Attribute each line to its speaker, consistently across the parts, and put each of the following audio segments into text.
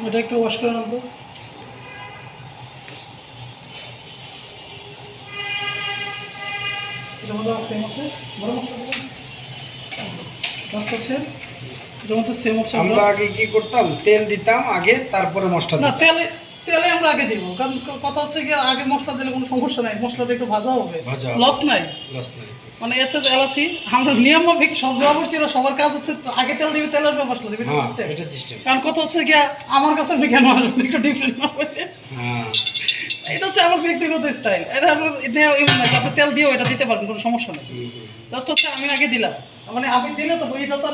Speaker 1: এটা একটু ওয়াশ করে নেবো। এটার মধ্যে সেম হচ্ছে বড় মশলা হচ্ছে এটার মধ্যে সেম হচ্ছে।
Speaker 2: আমরা আগে কি করতাম, তেল দিতাম আগে, তারপরে মশলা
Speaker 1: না,
Speaker 2: দিতাম।
Speaker 1: তেলে আমরা আগে দিব, কারণ কথা হচ্ছে কি আগে মশলা দিলে কোনো সমস্যা নাই, মশলাটা একটু ভাজা হবে, লস নাই। মানে এতে এলাচি আমরা নিয়ম মাফিক সব ব্যবহার ছিল, সবার কাজ হচ্ছে আগে তেল দিবে, তেলের পর মশলা দিবে, এটা সিস্টেম। কারণ কথা হচ্ছে কি আমার কাছে আপনি কেন আসবেন একটু ডিফারেন্ট না হলে, এটা হচ্ছে আমার ব্যক্তিগত স্টাইল। এটা এমন না আপনি তেল দিয়েও এটা দিতে পারবেন, কোনো সমস্যা নেই। জাস্ট হচ্ছে আমি আগে দিলাম, মানে আমি দিলে তো এটা তো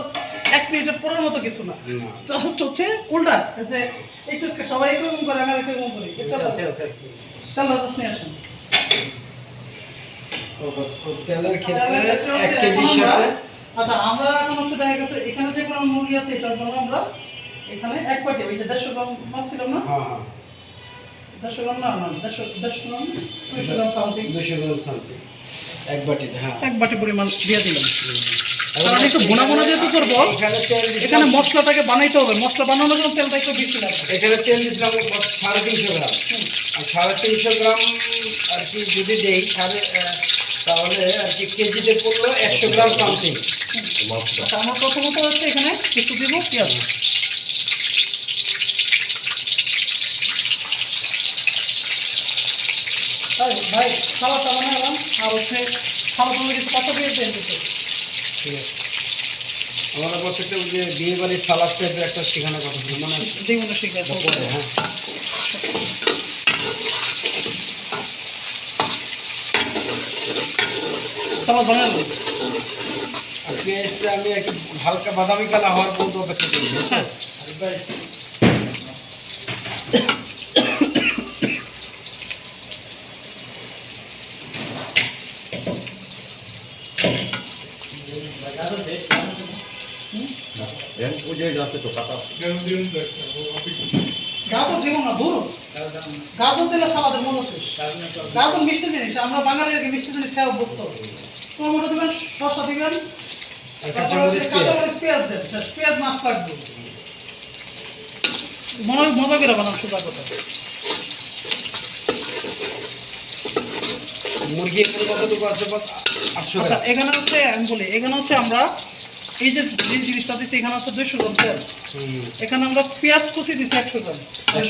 Speaker 1: 1 মিনিটের পরের মতো কিছু না, জাস্ট হচ্ছে উল্টা যে একটু সবাই এরকম করে, আমি এরকম করি। তেল জাস্ট নিয়ে আসেন।
Speaker 2: তেলের ক্ষেত্রে 1 কেজির সাথে
Speaker 1: আচ্ছা, আমরা এখন হচ্ছে দেখা গেছে এখানে যে কোনো মুরগি আছে এটার জন্য আমরা এখানে 1 বাটি, ওই যে 150 গ্রাম মাপছিলাম না, 150 গ্রাম না 150 গ্রাম 200 গ্রাম সামথিং,
Speaker 2: 1 বাটিতে
Speaker 1: 1 বাটি পরিমাণ দিয়ে দিলাম। কারণ একটু ভুনা ভুনা যেহেতু করবো, এখানে মশলাটাকে বানাইতে হবে, মশলা বানানোর জন্য তেলটা একটু বেশি লাগবে।
Speaker 2: এখানে তেল দিচ্ছিলাম 350 গ্রাম, আর 350 গ্রাম আর কি যদি দেই তাহলে আর কি কেজিতে পড়লো 100 গ্রাম সামথিং।
Speaker 1: আচ্ছা, আমরা প্রথমত হচ্ছে এখানে কিছু দিব পেঁয়াজ। ভাই সালাদটা বানালাম, আর হচ্ছে সালাদ কিছু কাঁচা পেঁয়াজ দিয়ে দিতে।
Speaker 2: ঠিক আছে, আমার কাছে ওই যে বিয়ে বাড়ির সালাদ টাইপের একটা শেখানোর কথা ছিল, মানে
Speaker 1: যেগুলো শিখেছে।
Speaker 2: হ্যাঁ,
Speaker 1: সালাদ বানালাম,
Speaker 2: আর পেঁয়াজটা আমি একটু হালকা বাদামি কালার হওয়ার পর্যন্ত অপেক্ষা করি।
Speaker 1: হ্যাঁ, গাজর দিব না, দূর গাজর দিলে সালাদের মজা শেষ। গাজর মিষ্টি জিনিস, আমরা বাঙালি আগে মিষ্টি জিনিস খাওয়া অভ্যস্ত। টমেটো দিবেন, শসা দিবেন, পেঁয়াজ দেন, পেঁয়াজ মাছ কাটবো, মজা করে বানান সোজা কথা।
Speaker 2: মুরগি কতটুকু আছে? 800 গ্রাম।
Speaker 1: এখানে হচ্ছে আমি বলি, এখানে হচ্ছে আমরা এই যে জিনিসটা দিচ্ছি, এখানে হচ্ছে 200 গ্রাম তেল, এখানে আমরা পেঁয়াজ কুচি দিচ্ছি 100 গ্রাম।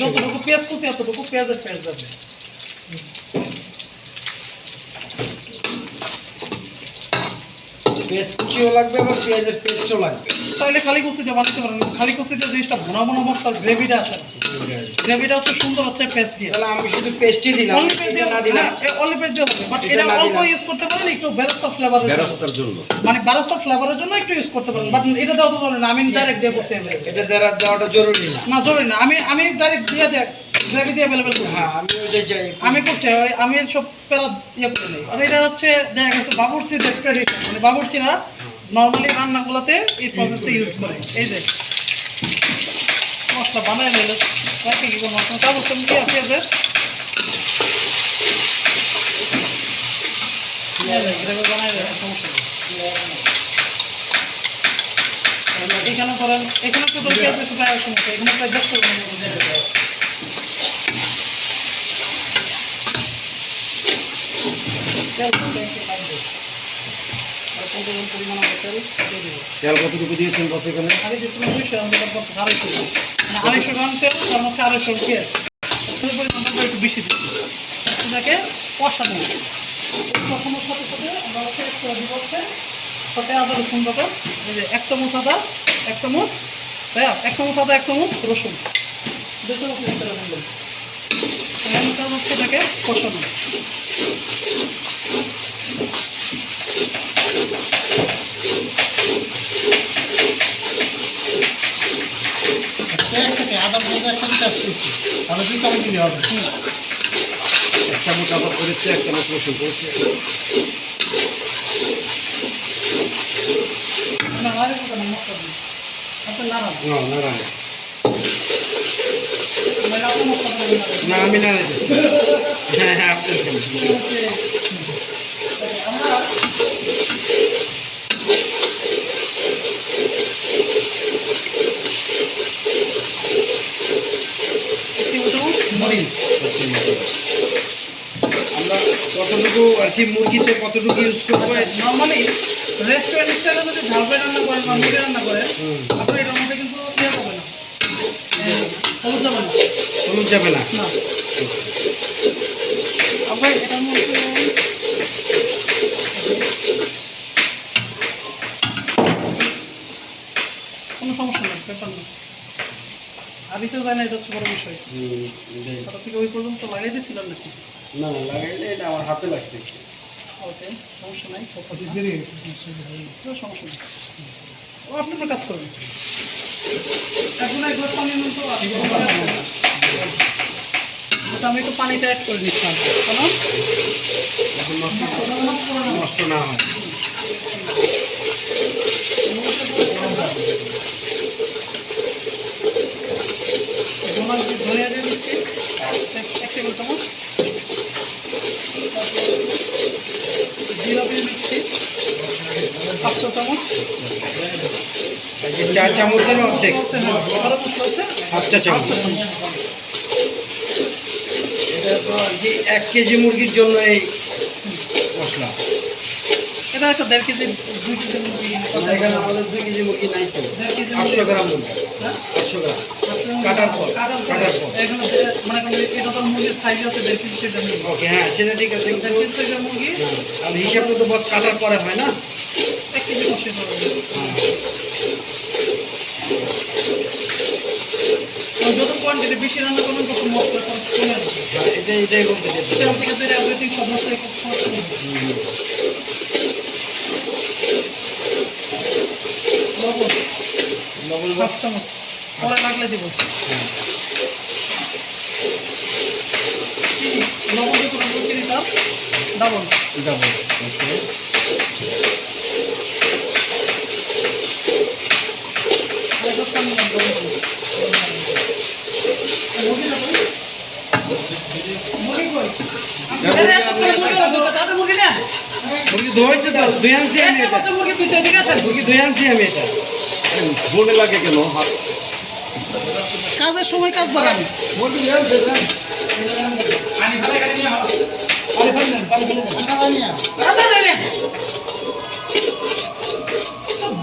Speaker 1: যতটুকু পেঁয়াজ কুচি এতটুকু পেঁয়াজের পেঁয়াজ যাবে।
Speaker 2: পেস্ট কুচিও লাগবে, আবার পেঁয়াজের পেস্টও লাগবে।
Speaker 1: তাহলে খালি কুচি দিয়ে বানাতে পারেন, খালি কুচি দিয়ে জিনিসটা ভুনা ভুনা মশলার গ্রেভিটা আসে, গ্রেভিটা হচ্ছে সুন্দর হচ্ছে পেস্ট দিয়ে।
Speaker 2: তাহলে আমি শুধু পেস্টই দিলাম, এটা না দিলাম,
Speaker 1: অনলি পেস্ট দিয়ে হবে, বাট এটা অল্প ইউজ করতে পারেন, একটু বেরেস্তা ফ্লেভারের জন্য, মানে বেরেস্তা ফ্লেভারের জন্য একটু ইউজ করতে পারেন, বাট এটা দেওয়া তো জরুরি না। আমি ডাইরেক্ট দিয়ে করছি,
Speaker 2: এটা দেওয়াটা জরুরি না,
Speaker 1: না জরুরি না। আমি ডাইরেক্ট দিয়ে গ্রেভি দিয়ে অ্যাভেলেবল করছি।
Speaker 2: হ্যাঁ, আমি ওইটাই চাই,
Speaker 1: আমি করছি, আমি সব পেরা ইয়ে করে নিই। আর এটা হচ্ছে দেখা গেছে বাবুর্চিদের ট্রেডিশন, মানে বাবুর্চিরা নর্মালি রান্নাগুলোতে এই প্রসেসটা ইউজ করে। এই যে মশলা বানায় নিলে কি কোনো মশলা তারপর কি পেঁয়াজের গ্রেভি বানায় দেয়, সমস্যা নেই। এখানে করেন, এখানে তো পেঁয়াজের সাথে সমস্যা, এখানে প্রায় 150 গ্রাম
Speaker 2: তেল কতটুকু দিয়েছেন বস? এখানে
Speaker 1: 250 গ্রাম তেল, তার মধ্যে 250 পেঁয়াজ, একটু বেশি দিচ্ছি। এটাকে কষানো, কষানোর সাথে সাথে আমরা হচ্ছে একটু দিবসে সাথে আদা রসুন বাটা, এই যে 1 চামচ আদা, 1 চামচ, তাই 1 চামচ আদা, 1 চামচ রসুন, 2 চামচ দিলাম। হচ্ছে এটাকে কষানো। আদা মধ্যে একসাথে চাষ করছি, তাহলে 2 চামচ দিলে হবে।
Speaker 2: 1 চামচ আদা করেছে, 1 চামচ রসুন করেছে।
Speaker 1: না আরে কথা না, মশলা দিই আপনি নাড়ান।
Speaker 2: না আমি না হ্যাঁ হ্যাঁ আপনি
Speaker 1: আমরা
Speaker 2: কতটুকু আর কি মুরগিতে কতটুকু ইউজ করবো?
Speaker 1: নর্মালি রেস্টুরেন্ট স্টাইলে যদি ঝাল করে রান্না করেন বা মুরগি রান্না করেন, আপনার এটার মধ্যে কিন্তু ইয়ে হবে না, হলুদ যাবে না।
Speaker 2: হলুদ যাবে না?
Speaker 1: না, আপনার এটার মধ্যে কোনো সমস্যা নেই, ব্যাপার না। আর দিতে যায় না, এটা হচ্ছে বড় বিষয়। ওটা থেকে ওই পর্যন্ত লাগাই দিয়েছিলাম নাকি?
Speaker 2: না না, লাগাইলে এটা আমার হাতে লাগছে।
Speaker 1: ওকে, সমস্যা নাই, সমস্যা নেই। ও আপনি আপনার কাজ করবেন। এখন এক গ্লাস পানি নুন তো আমি একটু পানিটা অ্যাড করে দিচ্ছিলাম, কেমন
Speaker 2: নষ্ট না হয়।
Speaker 1: ধনিয়া দিয়ে দিচ্ছি 1 টেবিল চামচ, জিরা দিয়ে দিচ্ছি 5 চামচ,
Speaker 2: 4 চামচের অর্ধেক,
Speaker 1: হাফ চা চামচ।
Speaker 2: এটা তো আর কি 1 কেজি মুরগির জন্য এই মশলা।
Speaker 1: এটা একটা 1.5 কেজি 2 কেজি মুরগি।
Speaker 2: এখানে আমাদের 2 কেজি মুরগি নাই তো, 800 গ্রাম মুরগি, 800 গ্রাম কাটার পর।
Speaker 1: এখানে মানে এটা তো মুরগির সাইজ আছে 1.5 কেজি, সেটা নিয়ে
Speaker 2: ওকে, হ্যাঁ সেটা ঠিক আছে।
Speaker 1: 1.5 কেজি মুরগি
Speaker 2: আর হিসাব তো বস কাটার পরে হয় না?
Speaker 1: 1 কেজি মশলা করবে। যত কোয়ান্টিটি বেশি রান্না করবেন তত মশলা কমে আসবে।
Speaker 2: এটাই বলতে চাইছি।
Speaker 1: সেরকম থেকে 2-3 সব মশলা লবণ 5 চামচ, পরে লাগলে দিব। লবণ যত চিনি তার ডাবল।
Speaker 2: ওকে, মুরগি ধোয়াইছে তো, ধুয়ে আনছি আমি এটা। মুরগি ধুয়ে আনছি আমি এটা।
Speaker 3: মনে লাগে কেন?
Speaker 1: কাজের সময় কাজ বাড়ান।
Speaker 2: মুরগি ধুয়ে আনছে না?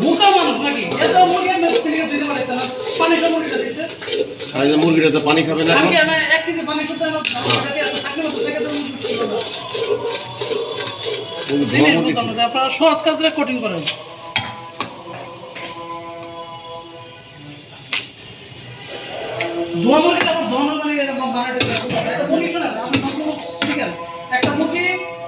Speaker 1: বোকা মানুষ নাকি? এত মুরগি দিতে পারছে না, পানি সব মুরগিটা দিচ্ছে।
Speaker 3: আর এই মুরগিটা তো পানি খাবে না এখন?
Speaker 1: আমি 1 কেজি পানি শুদ্ধ আপনারা সহজ কাজটা কঠিন করেন। ধোয়া মুরগিটা আবার ধোয়ানোর মানে এরকম বানাটা একটা মুরগি শোনেন, আমি ঠিক আছে, একটা মুরগি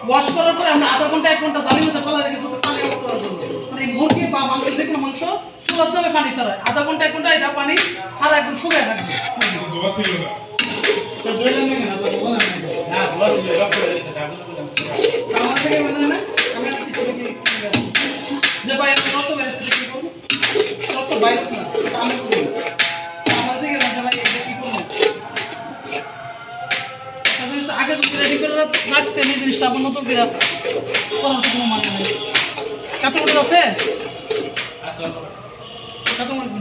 Speaker 1: ওয়াশ করার পরে আমরা আধা ঘন্টা 1 ঘন্টা জালি মধ্যে ফেলা রেখে শুধু পানি আউট করার জন্য। মানে এই মুরগি বা মাংস, যে কোনো মাংস চুলার চাপে পানি ছাড়ায় আধা ঘন্টা 1 ঘন্টা এটা পানি ছাড়া একদম শুকায় থাকবে। তো দইলেন না তো বলেন না, ধোয়া ছিল রক করে দিতে আমার থেকে মানে না, আমি আর কিছু দেখি যে ভাই এত রক্ত বেরোচ্ছে কি করব? রক্ত বাইরে না, আমি বলি আমার থেকে মানে ভাই এটা কি করব? আগে যদি রেডি করে রাখছেন এই জিনিসটা আবার নতুন করে করার তো কোনো মানে নেই। কাঁচামরিচ আছে? কাঁচামরিচ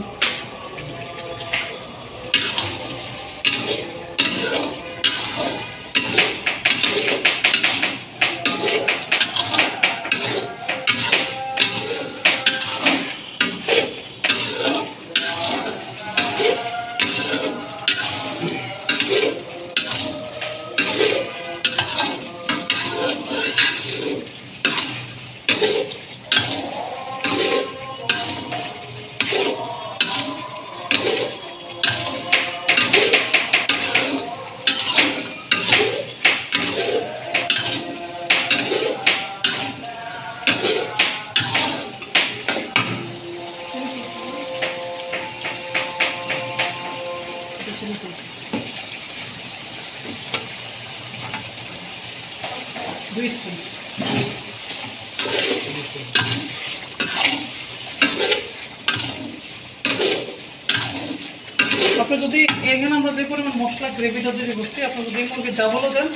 Speaker 1: আপনি যদি এখানে আমরা যে পরিমাণ মশলা গ্রেভিটা যদি বসছি, আপনি যদি মুরগি ডাবলও দেন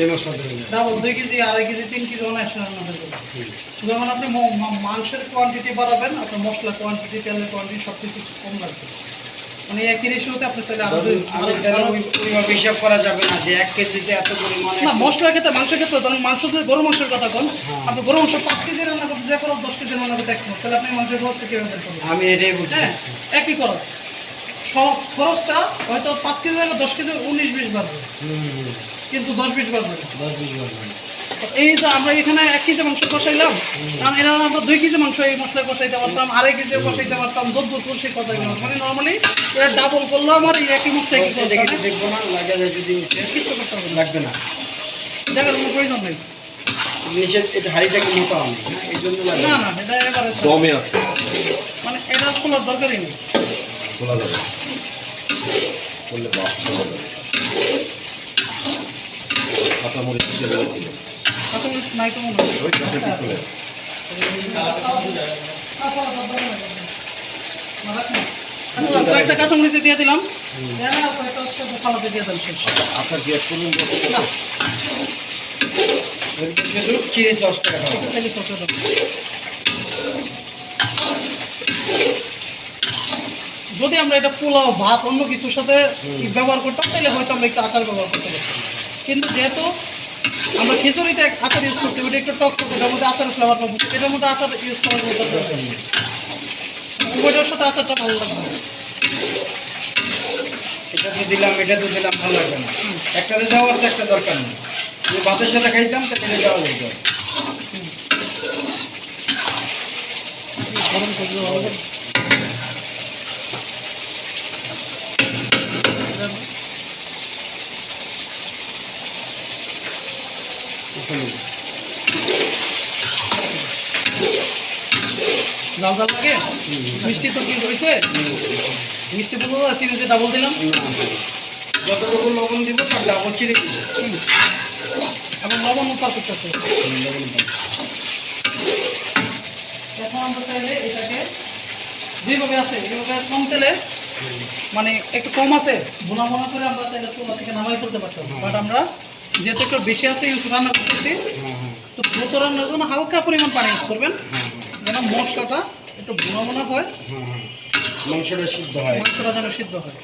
Speaker 2: এই মশলা দেবেন
Speaker 1: ডাবল 2 কেজি 2.5 কেজি 3 কেজি অনায়াসে রান্না হয়ে যাবে। যখন আপনি মাংসের কোয়ান্টিটি বাড়াবেন, আপনার মশলা কোয়ান্টিটি, তেলের কোয়ান্টিটি সব কিছু কম লাগবে। মানে একই রেশিওতে আপনি চাইলে
Speaker 2: ধরুন আমি তাহলে ওইভাবে হিসাব করা যাবে না যে 1 কেজিতে এত পরিমাণে।
Speaker 1: না মশলার ক্ষেত্রে মাংসের ক্ষেত্রে ধরুন মাংস যদি গরু মাংসের কথা কোন
Speaker 2: হ্যাঁ।
Speaker 1: আপনি গরু মাংস 5 কেজি রান্না করতে যে কোনো 10 কেজি রান্না করতে এক তাহলে আপনি মাংসের খরচ কিভাবে বের করবেন?
Speaker 2: আমি এটাই বলছি।
Speaker 1: হ্যাঁ একই খরচ, সব খরচটা হয়তো 5 কেজি জায়গায় 10 কেজি 19-20 বাড়বে, কিন্তু 10-20 বাড়বে না।
Speaker 2: 10-20 বার।
Speaker 1: এই যে আমরা এখানে 1 কেজি মাংস কষাইলাম, কারণ এরা আমরা 2 কেজি মাংস এই মশলায় কষাইতে পারতাম, 2.5 কেজি কষাইতে পারতাম, যদ্দূর কষাই কষাই মানে নর্মালি এটা ডাবল করলো আমার এই একই মুখটা একই
Speaker 2: এটা
Speaker 1: করতে
Speaker 2: কিন্তু দেখবো না, লাগা যায় যদি উঠে
Speaker 1: কিছু করতে হবে না,
Speaker 2: লাগবে না।
Speaker 1: দেখার কোনো প্রয়োজন নেই।
Speaker 2: নিচে এটা হাড়িটাকে মোটা অনেক, হ্যাঁ, এই জন্য লাগে
Speaker 1: না না এটা এবারে
Speaker 3: দমে আছে,
Speaker 1: মানে এটা খোলার দরকারই নেই।
Speaker 3: খোলা যাবে, করলে বাপ খোলা যাবে। কাঁচামরিচ দিয়ে দিলে
Speaker 1: আসলে নাই তো মনে হয়।
Speaker 3: ওই কাছে কি করে
Speaker 1: আচ্ছা, কয়েকটা কাঁচামরিচে দিয়ে দিলাম, আর কয়েকটা হচ্ছে সালাদে দিয়ে দিলাম শেষ।
Speaker 3: আপনার কি এক করুন
Speaker 1: না,
Speaker 2: শুধু চিলি সসটা খাওয়া
Speaker 1: একটু তেলে সসে দাও। যদি আমরা এটা পোলাও ভাত অন্য কিছুর সাথে ব্যবহার করতাম তাহলে হয়তো আমরা একটু আচার ব্যবহার করতে পারতাম, কিন্তু যেহেতু আমরা খিচুড়িতে আচার ইউজ করছি ওটা একটু টক টক, এটার মধ্যে আচার ফ্লেভার পাবো, এটার মধ্যে আচার ইউজ করার কোনো দরকার নেই। ওইটার সাথে আচারটা ভালো লাগবে।
Speaker 2: এটা তো দিলাম, এটা তো দিলাম, ভালো লাগবে না। একটাতে দেওয়া আছে, একটা দরকার নেই। যদি ভাতের সাথে খাইতাম তাহলে এটা দেওয়া যেত।
Speaker 1: গরম করলে ভালো করে। লাল লাল লাগে, মিষ্টি তো কি হয়েছে, মিষ্টি বলবো চিনিতে ডাবল দিলাম,
Speaker 2: যতটুকু লবণ দিব তার ডাবল চিনি দিব।
Speaker 1: এবং লবণ পারফেক্ট আছে। এখন আমরা চাইলে এটাকে যেভাবে আছে এইভাবে কম তেলে, মানে একটু কম আছে ভুনা ভুনা করে আমরা চাইলে চুলা থেকে নামাই ফেলতে পারতাম, বাট আমরা যেহেতু একটু বেশি আছে ইউজ রান্না করতেছি, তো দ্রুত রান্নার জন্য হালকা পরিমাণ পানি ইউজ করবেন যেন মশলাটা একটু ভুনা ভুনা হয়,
Speaker 2: মাংসটা সিদ্ধ হয়।
Speaker 1: মাংসটা যেন সিদ্ধ হয়।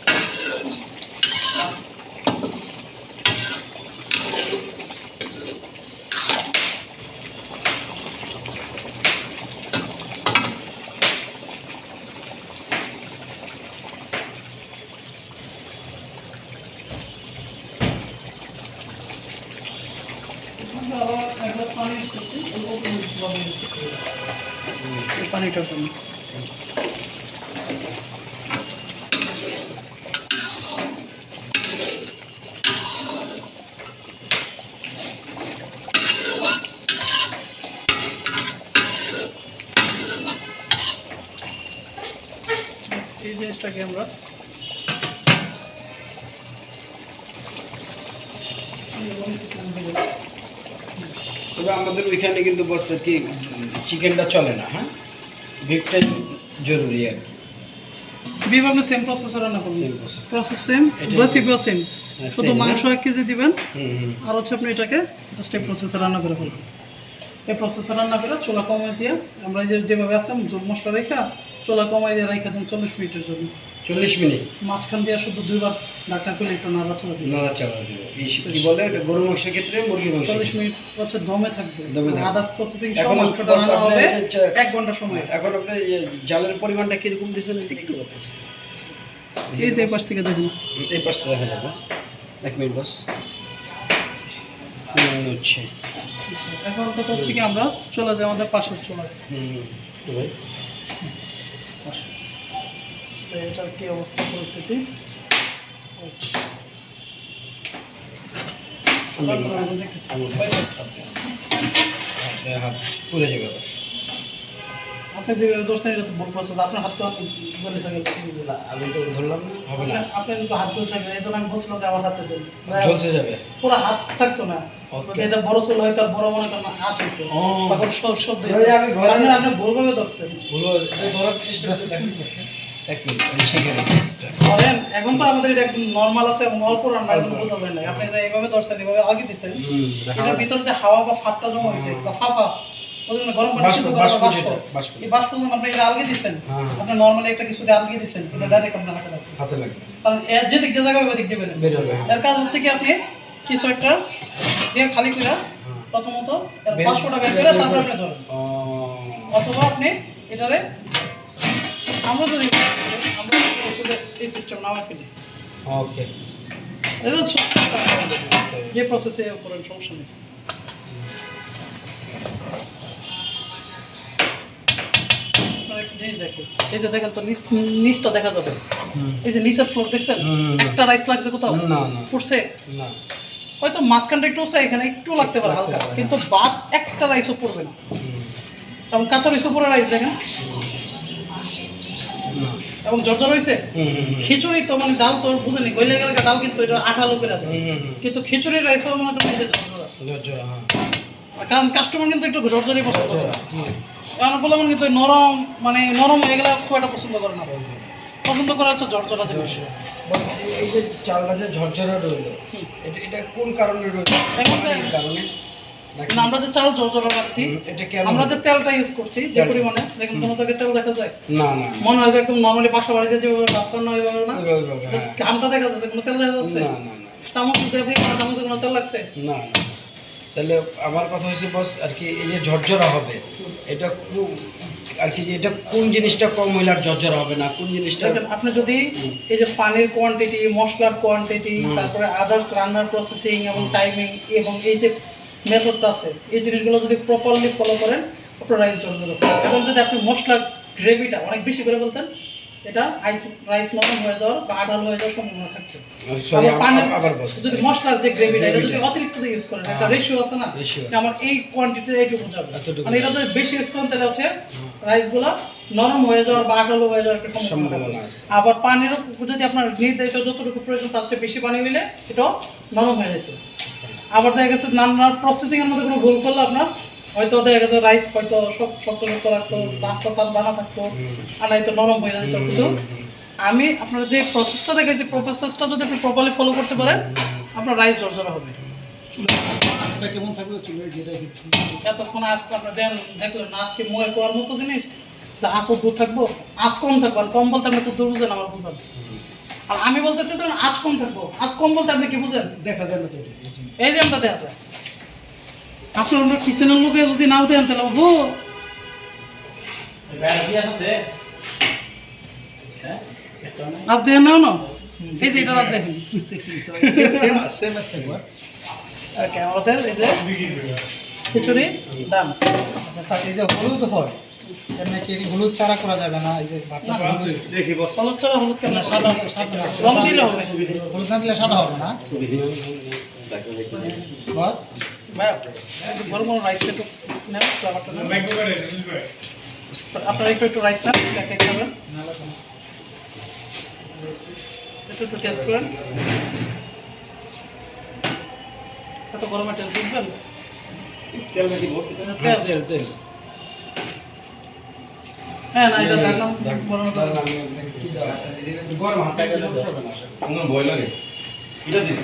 Speaker 1: আবার এক গ্লাস পানি ইউজ করছি, অল্প করে ইউজ করতে হবে এই পানিটার জন্য। এই জিনিসটাকে আমরা
Speaker 2: তবে আমাদের ওইখানে কিন্তু বসে কি চিকেনটা চলে না, হ্যাঁ, বিফটাই জরুরি আর কি।
Speaker 1: বিফ আপনি সেম প্রসেসে রান্না করবেন,
Speaker 2: Same process.
Speaker 1: প্রসেস সেম,
Speaker 2: এটাই
Speaker 1: রেসিপিও সেম,
Speaker 2: হ্যাঁ,
Speaker 1: শুধু
Speaker 2: same,
Speaker 1: মাংস 1 কেজি দিবেন,
Speaker 2: হুম।
Speaker 1: আর হচ্ছে আপনি এটাকে জাস্ট এই প্রসেসে রান্না করে ফেলবেন। এই প্রসেসে রান্না করে চুলা কমাই দিয়ে আমরা যেভাবে আছে জোর মশলা রেখা চুলা কমাই দিয়ে রেখে দেন 40 মিনিটের জন্য।
Speaker 2: 40 মিনিট
Speaker 1: মাঝখান দিয়ে শুধু 2 বার ঢাকনা খুলে একটু নাড়াচাড়া দিবেন।
Speaker 2: নাড়াচাড়া দিব। এই কি বলে এটা, গরুর মাংসের ক্ষেত্রে, মুরগির মাংস
Speaker 1: 40 মিনিট হচ্ছে দমে থাকবে,
Speaker 2: দমে থাকবে।
Speaker 1: আদার্স প্রসেসিং সব
Speaker 2: এখন
Speaker 1: মাংসটা
Speaker 2: বস
Speaker 1: রান্না
Speaker 2: আপনি
Speaker 1: হবে
Speaker 2: যে
Speaker 1: 1 ঘন্টা সময়।
Speaker 2: এখন আপনি জালের পরিমাণটা কিরকম দিয়েছেন একটু বলতেছি।
Speaker 1: এই যে এই পাশ থেকে দেখুন,
Speaker 2: এই পাশটা দেখা যাবে। 1 মিনিট বস। হচ্ছে
Speaker 1: এখন কথা হচ্ছে কি আমরা চলে যাই আমাদের পাশের চুলায়।
Speaker 2: ভাই
Speaker 1: পাশে তো এটার কি অবস্থা পরিস্থিতি, দেখতেছি
Speaker 2: হাত পুড়ে যাবে বস।
Speaker 1: আপনি যেভাবে ধরছেন এটা তো ভুল প্রসেস, আপনার হাত তো জ্বলে থাকে।
Speaker 2: না, আমি তো ধরলাম না, হবে না,
Speaker 1: আপনি তো হাত জ্বলছে, এই জন্য আমি বলছিলাম যে আমার হাতে দেন,
Speaker 2: ঝলসে যাবে।
Speaker 1: পুরো হাত থাকতো না।
Speaker 2: Okay.
Speaker 1: এটা বড় ছিল হয়তো আর বড় মনে করেন আঁচ হইতো,
Speaker 2: ও।
Speaker 1: তখন সব শব্দ
Speaker 2: ধরে আমি ঘরে-
Speaker 1: আপনি ভুলভাবে ধরছেন।
Speaker 2: হলো এটা ধরার সিস্টেম আছে। 1 মিনিট আমি শিখে নিই।
Speaker 1: ধরেন এখন তো আমাদের এটা একদম নর্মাল আছে, অল্প রান্না একদম বোঝা যায় না। আপনি যে এইভাবে ধরছেন, এইভাবে আগে দিচ্ছেন, এটার ভিতরে যে হাওয়া বা ফাটটা জমা হয়েছে বা ফাফা, ওই জন্য গরম পানি সিদ্ধ করা বাষ্প। এই বাষ্প যখন আপনি এটা আলগি দিচ্ছেন, আপনি নরমালি একটা কিছু দিয়ে আলগি দিচ্ছেন, এটা ডাইরেক্ট আপনার হাতে লাগবে। কারণ এর যে দিক দিয়ে যাবে ওই দিক দিয়ে বের হবে। এর কাজ হচ্ছে কি আপনি কিছু একটা দিয়ে খালি করে প্রথমত এর বাষ্পটা বের করে তারপর আপনি ধরুন, অথবা আপনি এটারে আমরা এই সিস্টেম নামে ফেলি।
Speaker 2: ওকে,
Speaker 1: এটা হচ্ছে যে প্রসেসে করেন সমস্যা নেই। একটা জিনিস দেখো, এই যে দেখেন তো নিচটা দেখা যাবে, এই যে নিচের ফ্লোর দেখছেন, একটা রাইস লাগছে কোথাও
Speaker 2: না
Speaker 1: পড়ছে
Speaker 2: না,
Speaker 1: হয়তো মাঝখানটা একটু আছে, এখানে একটু লাগতে পারে হালকা, কিন্তু বাদ একটা রাইসও পড়বে না। এবং কাঁচা রাইসও পড়ে রাইস দেখেন, এবং জর্জর হয়েছে। খিচুড়ি তো মানে ডাল তো বুঝেনি, গইলে গেলে ডাল কিন্তু এটা আঠালো করে দেয়, কিন্তু খিচুড়ির রাইসও মনে করেন যে জর্জর আছে। কারণ কাস্টমার কিন্তু একটু জর্জরই পছন্দ করে, কারণ বললাম কিন্তু নরম মানে নরম এগুলো খুব একটা পছন্দ করে না, পছন্দ করা হচ্ছে জর্জরা জিনিস।
Speaker 2: এই যে চালটা যে ঝরঝরা রইলো, এটা কোন কারণে রইলো? কারণে
Speaker 1: আমরা যে চাল জর্জরা রাখছি, আমরা যে তেলটা ইউজ করছি যে পরিমাণে, দেখেন কোনো থেকে তেল দেখা যায়
Speaker 2: না না,
Speaker 1: মনে হয় যে একদম নরমালি বাসা বাড়িতে যেভাবে ভাত রান্না হয় ওইভাবে না, ঘামটা দেখা যাচ্ছে, কোনো তেল দেখা যাচ্ছে
Speaker 2: না না না,
Speaker 1: চামচ দিয়ে চামচে কোনো তেল লাগছে
Speaker 2: না না। তাহলে আমার কথা হচ্ছে বস আর কি, এই যে ঝরঝরা হবে এটা আর কি, এটা কোন জিনিসটা কম হইলে আর ঝরঝরা হবে না, কোন জিনিসটা?
Speaker 1: দেখেন আপনি যদি এই যে পানির কোয়ান্টিটি, মশলার কোয়ান্টিটি, তারপরে আদার্স রান্নার প্রসেসিং এবং টাইমিং এবং এই যে মেথডটা আছে, এই জিনিসগুলো যদি প্রপারলি ফলো করেন আপনার রাইস ঝরঝরা হবে। এবং যদি আপনি মশলার গ্রেভিটা অনেক বেশি করে বলতেন, এটা রাইস নরম হয়ে যাওয়ার বা আঠাল হয়ে যাওয়ার সম্ভাবনা থাকবে। যদি মশলার যে গ্রেভিটা এটা যদি অতিরিক্ত ইউজ করেন, একটা রেশিও আছে না, আমার এই কোয়ান্টিটি এইটুকু যাবে, মানে এটা যদি বেশি ইউজ করেন তাহলে হচ্ছে রাইসগুলো নরম হয়ে যাওয়ার বা আঠালো হয়ে যাওয়ার একটা সম্ভাবনা আছে। আবার পানিরও যদি আপনার নির্ধারিত যতটুকু প্রয়োজন তার চেয়ে বেশি পানি হইলে এটাও নরম হয়ে যেত। আবার দেখা গেছে নানান প্রসেসিং এর মধ্যে কোনো ভুল করলে আপনার হয়তো দেখা গেছে রাইস হয়তো শক্ত রাখতো, পাস্তা তার দানা থাকতো, আর নয়তো নরম হয়ে যেত। কিন্তু আমি আপনার যে প্রসেসটা দেখেছি, প্রসেসটা যদি আপনি প্রপারলি ফলো করতে পারেন আপনার রাইস ঝরঝরা হবে।
Speaker 3: আঁচটা কেমন থাকবে চুলের যেটা দেখছি?
Speaker 1: এতক্ষণ আজকে আপনার দেখলেন না, আজকে ময়ে কোয়ার মতো জিনিস যে আঁচও দূর থাকবো, আঁচ কম থাকবো। আর কম বলতে আপনি খুব দূর বুঝেন, আমার বুঝেন। আর আমি বলতেছি ধরুন আঁচ কম থাকবো, আঁচ কম বলতে আপনি কি বুঝেন?
Speaker 3: দেখা যায় না তো,
Speaker 1: এই যে আমটাতে আছে, আপনার অন্য কিচেনের লোকে যদি নাও দেন তাহলে বলবো আজ দেখেন নাও না, এই যে এটা রাত দেখেন ওকে। আমাদের এই যে খিচুড়ি দাম,
Speaker 3: এই যে হলুদ হয় এমনি কি হলুদ ছাড়া করা যাবে না? এই যে
Speaker 2: দেখি বস,
Speaker 1: হলুদ ছাড়া হলুদ কেন,
Speaker 3: সাদা
Speaker 1: রং দিলে হবে,
Speaker 3: হলুদ না দিলে সাদা হবে না বস।
Speaker 1: ভাইয়া একটু গরম গরম রাইসটা একটু নেন, ফ্লেভারটা নেন। আপনারা একটু রাইস নেন, কেক খাবেন, একটু টেস্ট করেন। এত গরমে তেল দিবেন,
Speaker 2: তেল নাকি বস? তেল
Speaker 1: হ্যাঁ না এটা রাখলাম গরম তো
Speaker 2: গরম হাতে
Speaker 4: কোনো ভয় লাগে এটা দিন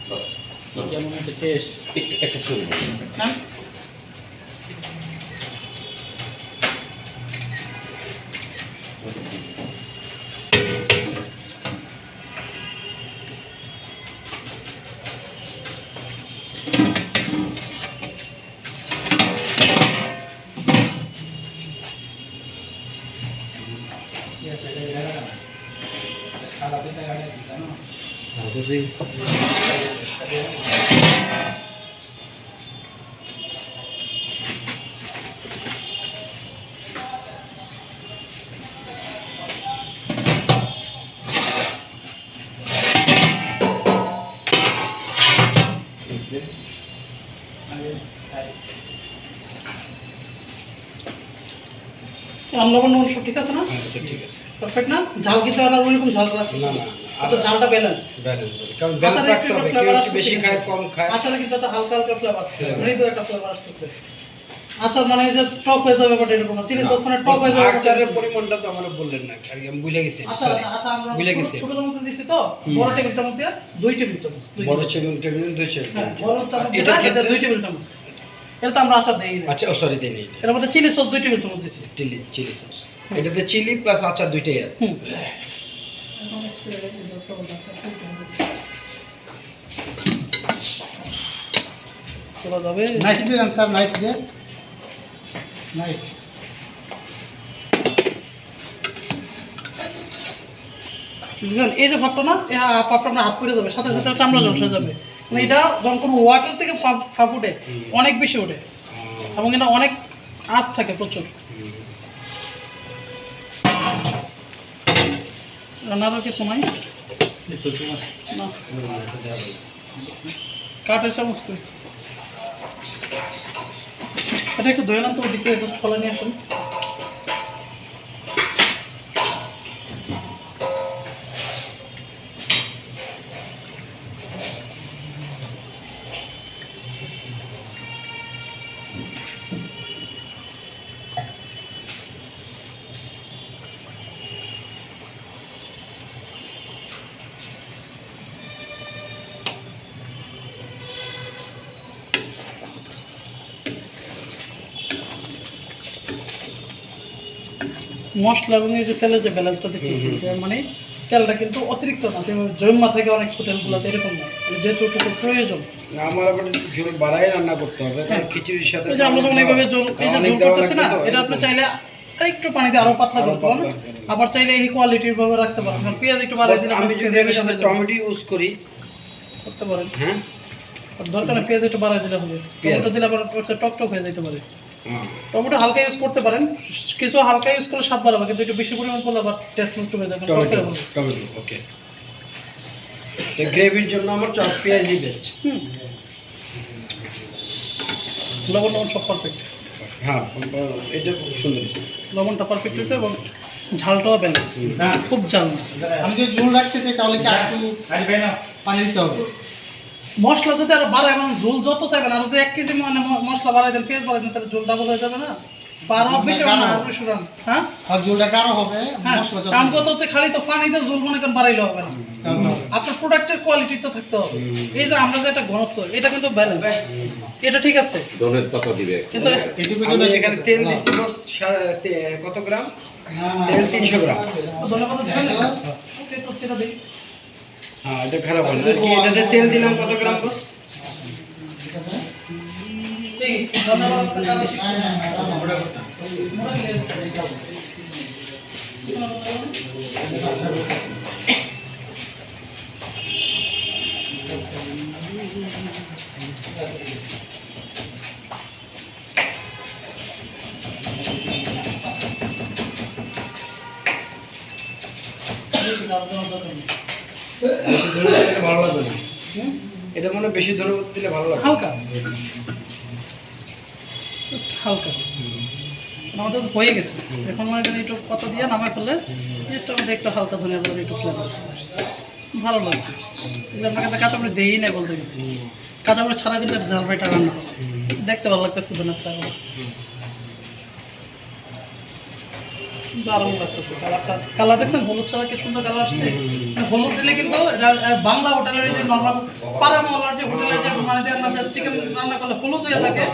Speaker 4: বাস কেমন একটা টেস্ট একটা ছবি
Speaker 1: না। লবণ লবণ সব ঠিক আছে না?
Speaker 2: ঠিক আছে,
Speaker 1: পারফেক্ট না? ঝাল কিন্তু আর ওইরকম ঝাল লাগছে
Speaker 2: না
Speaker 1: না,
Speaker 2: না
Speaker 1: তো ঝালটা ব্যালেন্স।
Speaker 2: ব্যালেন্স বলে, কারণ ব্যালেন্স রাখতে হবে, কেউ একটু বেশি খায় কম খায়।
Speaker 1: আচারে কিন্তু একটা হালকা হালকা ফ্লেভার, মৃদু একটা ফ্লেভার আসতেছে। আচার মানে যে টক হয়ে যাবে ব্যাপারটা এরকম না, চিলি সস মানে টক হয়ে যাবে।
Speaker 2: আচারের পরিমাণটা তো আমরা বললেন না, আর আমি ভুলে গেছি।
Speaker 1: আচ্ছা আচ্ছা, আমরা
Speaker 2: ভুলে গেছি।
Speaker 1: ছোট চামচে দিছি তো, বড় টেবিল চামচে 2 টেবিল চামচ,
Speaker 2: বড় টেবিল 2 চামচ।
Speaker 1: হ্যাঁ বড় চামচ
Speaker 2: এটা
Speaker 1: এটা 2 টেবিল চামচ। এটা তো আমরা আচার দেই না।
Speaker 2: আচ্ছা, ও সরি, দেই নেই।
Speaker 1: এর মধ্যে চিলি সস 2 টেবিল চামচ দিছি।
Speaker 2: চিলি সস, এটাতে চিলি প্লাস আচার দুইটাই আছে।
Speaker 1: তোলা যাবে
Speaker 3: নাইট দিয়ে দেন স্যার, নাইট দিয়ে, নাইট।
Speaker 1: বুঝলেন? এই যে ভাবটা না, এই ভাবটা আপনার হাত পড়ে যাবে, সাথে সাথে চামড়া ঝলসে যাবে। মানে এটা যখন কোনো ওয়াটার থেকে ফাঁপ উঠে অনেক বেশি ওঠে এবং এটা অনেক আঁচ থাকে প্রচুর। রান্নার কিছু নাই না, কাঠের চামচ কই, এটা একটু ধুয়ে নেন তো, ওই দিকে জাস্ট খোলা নিয়ে আসুন। মশলা এবং এই যে তেলের যে ব্যালেন্সটা দেখতেছি, মানে তেলটা কিন্তু অতিরিক্ত না, জন্মা থেকে অনেক হোটেলগুলোতে এরকম না, মানে যেটুকু প্রয়োজন।
Speaker 2: আমার আবার ঝোল বাড়াই রান্না করতে হবে, কারণ খিচুড়ির সাথে
Speaker 1: এই যে আমরা যখন এইভাবে ঝোল করতেছি না, এটা আপনি চাইলে একটু পানি দিয়ে আরো পাতলা করতে পারেন, আবার চাইলে এই কোয়ালিটির ভাবে রাখতে পারেন। কারণ পেঁয়াজ একটু বাড়াই দিলে,
Speaker 2: আমি যদি এর সাথে টমেটো ইউজ করি
Speaker 1: করতে পারেন।
Speaker 2: হ্যাঁ,
Speaker 1: দরকার না পেঁয়াজ একটু বাড়াই দিলে হবে, টমেটো দিলে আবার টক হয়ে যেতে পারে। টমেটো হালকা ইউজ করতে পারেন, কিছু হালকা ইউজ করলে স্বাদ বাড়াবে, কিন্তু একটু বেশি পরিমাণ করলে আবার টেস্ট নষ্ট হয়ে যাবে।
Speaker 2: টমেটো ওকে। তো গ্রেভির জন্য আমার চপ পেঁয়াজই বেস্ট।
Speaker 1: লবণ সব পারফেক্ট।
Speaker 2: হ্যাঁ, এটা খুব সুন্দর হয়েছে,
Speaker 1: লবণটা পারফেক্ট হয়েছে এবং ঝালটাও ব্যালেন্স, খুব ঝাল না।
Speaker 3: আমি যদি ঝোল রাখতে চাই তাহলে কি একটু পানি দিতে হবে?
Speaker 1: মশলা যদি আরো বাড়ায়, এবং ঝোল যত চাইবেন, আর যদি 1 কেজি মানে মশলা বাড়াই দেন, পেঁয়াজ বাড়াই দেন, তাহলে ঝোল ডাবল হয়ে যাবে না? হ্যাঁ,
Speaker 3: আর ঝোলটা গাঢ় হবে,
Speaker 1: হ্যাঁ।
Speaker 3: মশলা যত
Speaker 1: কারণ কথা হচ্ছে খালি তো পানিতে ঝোল মনে করেন বাড়াইলে হবে না, আপনার প্রোডাক্টের কোয়ালিটি তো থাকতে হবে। এই যে আমরা যে একটা ঘনত্ব, এটা কিন্তু ব্যালেন্স, এটা ঠিক আছে,
Speaker 4: ধনের পাতা দিবে।
Speaker 1: কিন্তু
Speaker 3: এটুকু
Speaker 2: আমি
Speaker 3: জন্য
Speaker 2: এখানে তেল দিচ্ছি বস, কত গ্রাম তেল? 300 গ্রাম।
Speaker 1: ধন্যবাদ একটু সেটা দিই।
Speaker 2: হ্যাঁ, এটা খারাপ হয় না। আর কি এটাতে তেল দিলাম কত গ্রাম বস?
Speaker 1: ঠিক, ধন্যবাদ।
Speaker 2: ভালো লাগবে না, এটা মনে হয় বেশি ধনে পাতা দিলে ভালো লাগবে।
Speaker 1: হালকা, জাস্ট হালকা। আমাদের তো হয়ে গেছে, এখন মনে করেন একটু পাতা দিয়ে নামায় ফেললে টেস্টটার মধ্যে একটু হালকা ধনিয়া পাতা একটু ফ্লেভার ভালো লাগবে। কিন্তু আপনার কাছে কাঁচামরিচ দেই নাই বলতে গেলে, কাঁচামরিচ ছাড়া কিন্তু ঝাল ফ্রাইটা রান্না হবে, দেখতে ভালো লাগতেছে ধনিয়া পাতা, দারুণ লাগতেছে। কালার দেখছেন, হলুদ ছাড়া কি সুন্দর কালার আসছে। হলুদ দিলে কিন্তু বাংলা হোটেলের যে নর্মাল পাড়া মহলার যে হোটেলের যে মানে চিকেন রান্না করলে হলুদ হয়ে থাকে,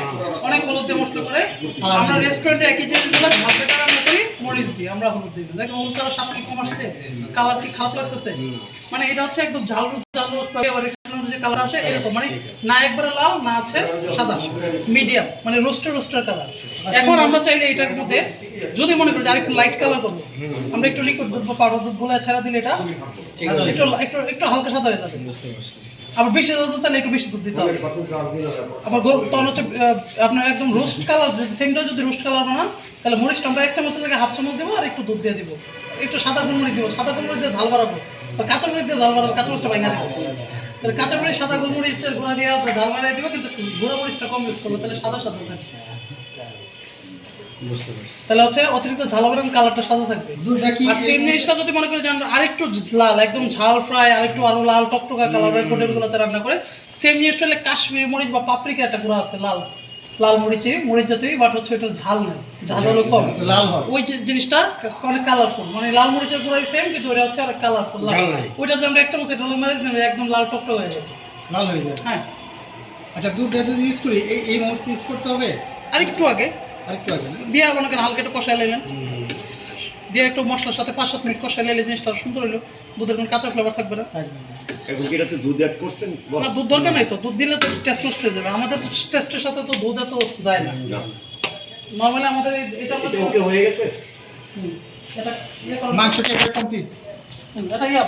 Speaker 1: অনেক হলুদ দিয়ে মশলা করে। আমরা রেস্টুরেন্টে একই জিনিসগুলো ঝালটা রান্না করি মরিচ দিই, আমরা হলুদ দিই। দেখেন হলুদ ছাড়া স্বাদ কি কম আসছে, কালার কি খারাপ লাগতেছে? মানে এটা হচ্ছে একদম ঝাল রোজ যে কালার আসে এরকম, মানে না একবারে লাল না আছে সাদা, মিডিয়াম, মানে রোস্টার কালার। এখন আমরা চাইলে এটার মধ্যে যদি মনে করি যে আরেকটু লাইট কালার করবো, আমরা একটু লিকুইড দুধ বা পাউডার দুধ গুলো ছেড়া দিলে এটা একটু হালকা সাদা হয়ে যাবে। আবার বেশি দুধ চাইলে একটু বেশি দুধ দিতে হবে। আবার তখন হচ্ছে আপনার একদম রোস্ট কালার, সেমটা যদি রোস্ট কালার বানান তাহলে মরিচটা আমরা 1 চামচের জায়গায় 1/2 চামচ দেবো, আর একটু দুধ দিয়ে দিব, একটু সাদা গোলমরিচ দিব, সাদা গোলমরিচ দিয়ে ঝাল বাড়াবো, বা কাঁচা মরিচ দিয়ে ঝাল বাড়াবো, কাঁচা মরিচটা ভাঙা দেবো। তাহলে কাঁচা মরিচ সাদা গোলমরিচের গুঁড়া দিয়ে ঝাল বাড়াই দিব, কিন্তু গুঁড়া মরিচটা কম ইউজ করবো, তাহলে সাদা থাকে। তাহলে হচ্ছে অতিরিক্ত ঝাল হবে এবং কালারটা সাদা থাকবে। আর সেম জিনিসটা যদি মনে করি যে আমরা আরেকটু লাল, একদম ঝাল ফ্রাই, আরেকটু আরো লাল টকটকা কালারের হোটেলগুলোতে রান্না করে সেম জিনিসটা হলে কাশ্মীরি মরিচ বা পাপরিকা একটা গুঁড়া আছে, লাল মরিচ জাতীয়, বাট হচ্ছে এটা ঝাল নেই, ঝাল হলো কম, লাল হয়। ওই জিনিসটা অনেক কালারফুল, মানে লাল মরিচের গুঁড়াই সেম, কিন্তু ওটা হচ্ছে অনেক কালারফুল। ওইটা যদি আমরা 1 চামচ এটা মারিচ নেবে, একদম লাল টকটক হয়ে যাবে, লাল হয়ে যাবে। হ্যাঁ,
Speaker 3: আচ্ছা, দুধটা যদি ইউজ করি এই মুহূর্তে ইউজ করতে হবে
Speaker 1: আরেকটু আগে
Speaker 3: আরেকটু আগে না?
Speaker 1: দিয়ে মনে করেন হালকা একটু কষাই নিলেন, দিয়ে একটু মশলার সাথে 5-7 মিনিট কষাই নিলে জিনিসটা আরো সুন্দর হলো, দুধের কোনো কাঁচা ফ্লেভার থাকবে না।
Speaker 3: থাকবে না।
Speaker 4: এখন কি এটাতে দুধ অ্যাড করছেন
Speaker 1: না, দুধ দরকার নাই তো, দুধ দিলে তো টেস্ট নষ্ট হয়ে যাবে, আমাদের টেস্টের সাথে তো দুধ এত যায় না।
Speaker 4: না
Speaker 1: নর্মালি আমাদের এটা
Speaker 4: এটা ওকে হয়ে গেছে
Speaker 1: হুম, এটা ইয়ে করো।
Speaker 3: মাংসটা এবার কমপ্লিট।
Speaker 1: এটা ইয়ে